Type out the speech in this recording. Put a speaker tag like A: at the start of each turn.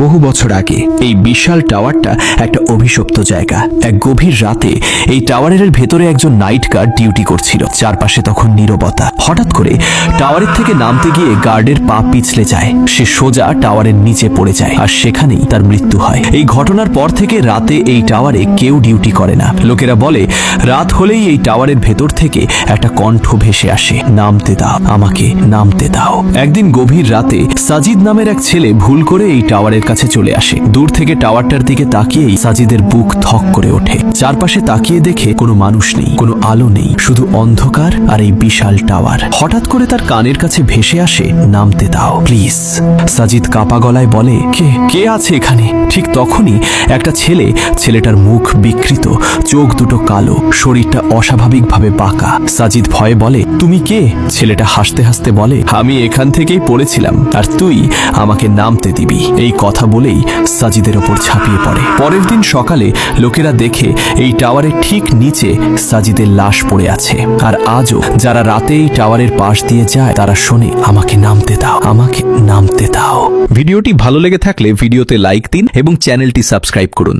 A: বহু বছর আগে এই বিশাল টাওয়ারটা একটা অভিশপ্ত জায়গা। এক গভীর রাতে এই টাওয়ারের ভেতরে একজন নাইট গার্ড ডিউটি করছিল। চারপাশে তখন নীরবতা। হঠাৎ করে টাওয়ারের থেকে নামতে গিয়ে গার্ডের পা পিছলে যায়। সে সোজা টাওয়ারের নিচে পড়ে যায় আর সেখানেই তার মৃত্যু হয়। এই ঘটনার পর থেকে রাতে এই টাওয়ারে কেউ ডিউটি করে না। লোকেরা বলে রাত হলেই এই টাওয়ারের ভেতর থেকে একটা কণ্ঠ ভেসে আসে, নামতে দাও আমাকে, নামতে দাও। একদিন গভীর রাতে সাজিদ নামের এক ছেলে ভুল করে এই টাওয়ারের কাছে চলে আসে। দূর থেকে টাওয়ারটার দিকে তাকিয়েই সাজিদের বুক ধক করে ওঠে। চারপাশে তাকিয়ে দেখে কোনো মানুষ নেই, কোনো আলো নেই, শুধু অন্ধকার আর এই বিশাল টাওয়ার। হঠাৎ করে তার কানের কাছে ভেসে আসে, নামতে দাও প্লিজ। সাজিদ কাঁপা গলায় বলে, কে কে আছে এখানে? ঠিক তখনই একটা ছেলেটার মুখ বিকৃত, চোখ দুটো কালো, শরীরটা অস্বাভাবিকভাবে বাঁকা। সাজিদ ভয়ে বলে, তুমি কে? ছেলেটা হাসতে হাসতে বলে, আমি এখান থেকেই পড়েছিলাম আর তুই আমাকে নামতে দিবি। এই কথা বলেই সাজিদের ওপর ঝাঁপিয়ে পড়ে। পরের দিন সকালে লোকেরা দেখে এই টাওয়ারের ঠিক নিচে সাজিদের লাশ পড়ে আছে। আর আজও যারা রাতে এই টাওয়ারের পাশ দিয়ে যায় তারা শোনে, আমাকে নামতে দাও, আমাকে নামতে দাও। ভিডিওটি ভালো লেগে থাকলে ভিডিওতে লাইক দিন এবং চ্যানেলটি সাবস্ক্রাইব করুন।